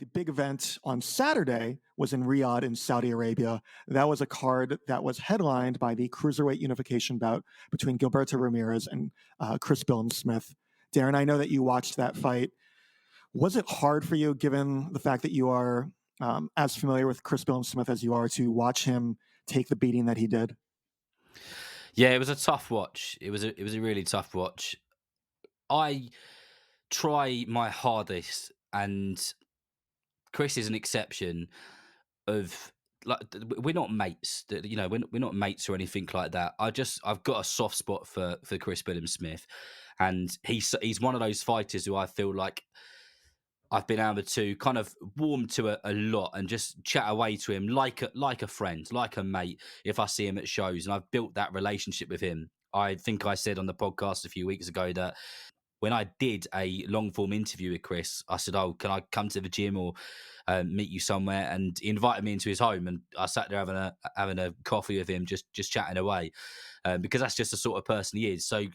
The big event on Saturday was in Riyadh in Saudi Arabia. That was a card that was headlined by the cruiserweight unification bout between Gilberto Ramirez and Chris Billam-Smith. Darren, I know that you watched that fight. Was it hard for you, given the fact that you are as familiar with Chris Billam-Smith as you are, to watch him take the beating that he did? Yeah, it was a tough watch. It was a really tough watch. I try my hardest, and Chris is an exception. Of like, we're not mates. We're not mates or anything like that. I've got a soft spot for Chris Billam-Smith, and he's one of those fighters who I feel like I've been able to kind of warm to a lot and just chat away to him like a friend, like a mate, if I see him at shows. And I've built that relationship with him. I think I said on the podcast a few weeks ago that when I did a long form interview with Chris, I said, "Oh, can I come to the gym or meet you somewhere?" And he invited me into his home, and I sat there having a coffee with him, just chatting away, because that's just the sort of person he is. So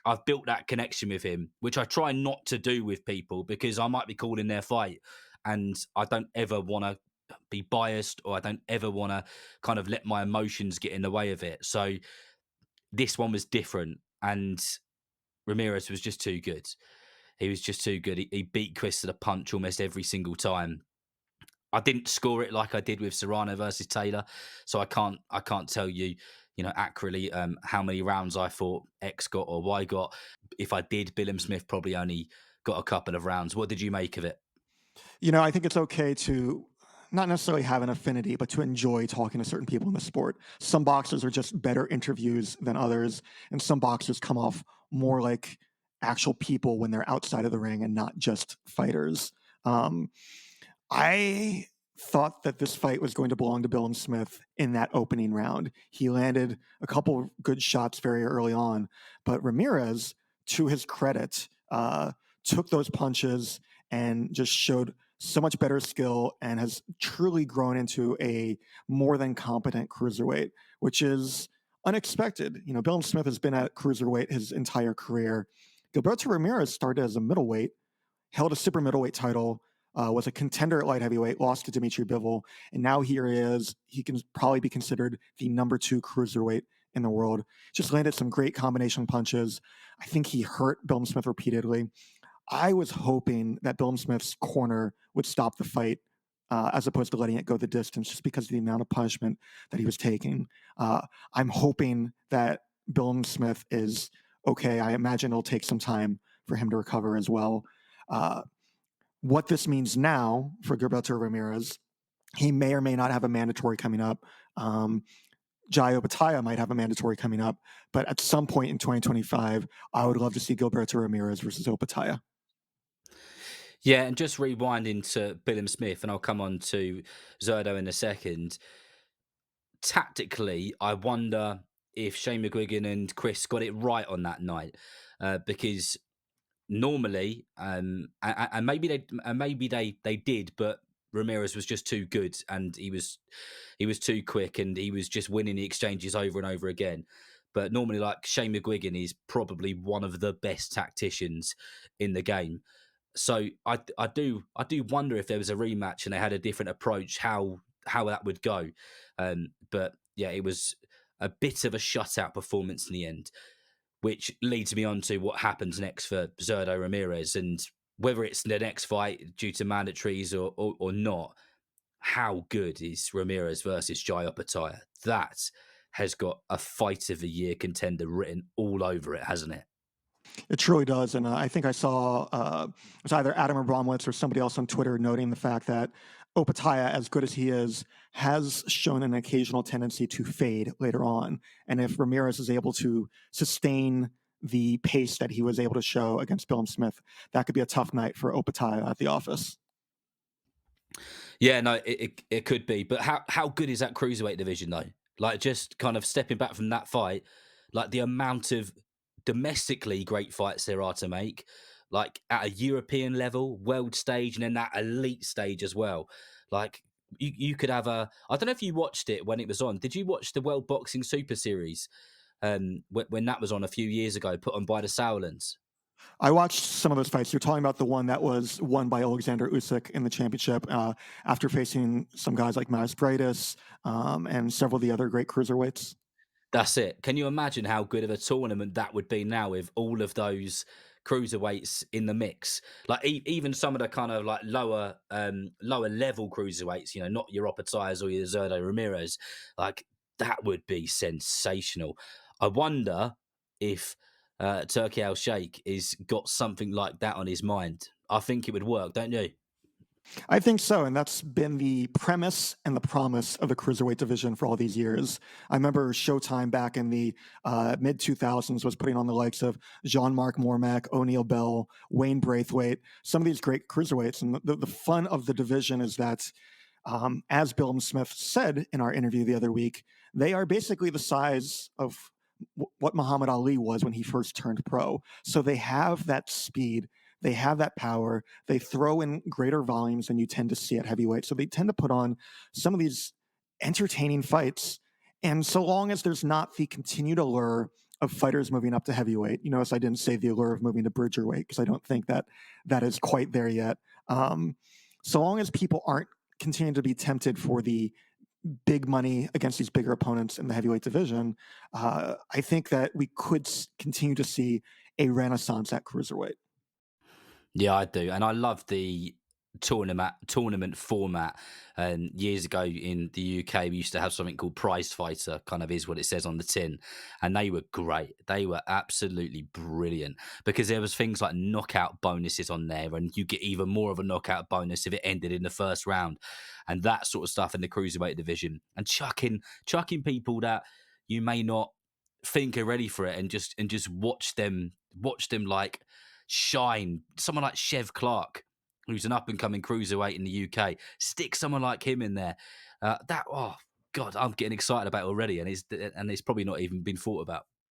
I've built that connection with him, which I try not to do with people because I might be calling their fight, and I don't ever want to be biased, or I don't ever want to kind of let my emotions get in the way of it. So this one was different, and Ramirez was just too good. He was just too good. He beat Chris to the punch almost every single time. I didn't score it like I did with Serrano versus Taylor, so I can't tell you, accurately how many rounds I thought X got or Y got. If I did, Billam-Smith probably only got a couple of rounds. What did you make of it? I think it's okay to not necessarily have an affinity, but to enjoy talking to certain people in the sport. Some boxers are just better interviews than others, and some boxers come off more like actual people when they're outside of the ring and not just fighters. I thought that this fight was going to belong to Billam-Smith in that opening round. He landed a couple of good shots very early on, but Ramirez, to his credit, took those punches and just showed so much better skill and has truly grown into a more than competent cruiserweight, which is unexpected. Billam-Smith has been at cruiserweight his entire career. Gilberto Ramirez started as a middleweight, held a super middleweight title, was a contender at light heavyweight, lost to Dimitri Bivol, and now here he is. He can probably be considered the number 2 cruiserweight in the world. Just landed some great combination punches. I think he hurt Billam-Smith repeatedly. I was hoping that Billam-Smith's corner would stop the fight as opposed to letting it go the distance, just because of the amount of punishment that he was taking. I'm hoping that Billam-Smith is okay. I imagine it'll take some time for him to recover as well. What this means now for Gilberto Ramirez, he may or may not have a mandatory coming up. Jai Opetaia might have a mandatory coming up, but at some point in 2025, I would love to see Gilberto Ramirez versus Opetaia. Yeah, and just rewinding to Billam-Smith, and I'll come on to Zerdo in a second. Tactically, I wonder if Shane McGuigan and Chris got it right on that night, because normally, and maybe they did, but Ramirez was just too good, and he was too quick, and he was just winning the exchanges over and over again. But normally, like, Shane McGuigan is probably one of the best tacticians in the game. So I do wonder if there was a rematch and they had a different approach, how that would go. But yeah, it was a bit of a shutout performance in the end, which leads me on to what happens next for Zerdo Ramirez, and whether it's the next fight due to mandatories or not. How good is Ramirez versus Jai Opetaia? That has got a fight of the year contender written all over it, hasn't it? It truly does. And I think I saw it was either Adam Abramowitz or somebody else on Twitter noting the fact that Opetaia, as good as he is, has shown an occasional tendency to fade later on. And if Ramirez is able to sustain the pace that he was able to show against Billam-Smith, that could be a tough night for Opetaia at the office. Yeah, no, it could be. But how good is that cruiserweight division, though? Like, just kind of stepping back from that fight, like the amount of domestically great fights there are to make, like at a European level, world stage, and then that elite stage as well. Like, you could have I don't know if you watched it when it was on. Did you watch the World Boxing Super Series when that was on a few years ago, put on by the Sauerlands? I watched some of those fights. You're talking about the one that was won by Alexander Usyk in the championship after facing some guys like Miles and several of the other great cruiserweights. That's it. Can you imagine how good of a tournament that would be now with all of those cruiserweights in the mix? Like even some of the kind of like lower level cruiserweights, not your Opetaias or your Zerdo Ramirez, like that would be sensational. I wonder if Turkey Al Sheikh is got something like that on his mind. I think it would work, don't you? I think so, and that's been the premise and the promise of the cruiserweight division for all these years. I remember Showtime back in the mid 2000s was putting on the likes of Jean-Marc Mormac, O'Neal Bell, Wayne Braithwaite, some of these great cruiserweights. And the fun of the division is that, as Billam-Smith said in our interview the other week, they are basically the size of what Muhammad Ali was when he first turned pro. So they have that speed, they have that power. They throw in greater volumes than you tend to see at heavyweight. So they tend to put on some of these entertaining fights. And so long as there's not the continued allure of fighters moving up to heavyweight, you notice I didn't say the allure of moving to bridgerweight because I don't think that that is quite there yet. So long as people aren't continuing to be tempted for the big money against these bigger opponents in the heavyweight division, I think that we could continue to see a renaissance at cruiserweight. Yeah, I do, and I love the tournament format. And years ago in the UK, we used to have something called Prize Fighter, kind of is what it says on the tin, and they were great. They were absolutely brilliant because there was things like knockout bonuses on there, and you get even more of a knockout bonus if it ended in the first round, and that sort of stuff in the cruiserweight division, and chucking people that you may not think are ready for it, and just watch them like shine. Someone like Chev Clark, who's an up and coming cruiserweight in the UK, stick someone like him in there. Oh God, I'm getting excited about it already, and it's probably not even been thought about.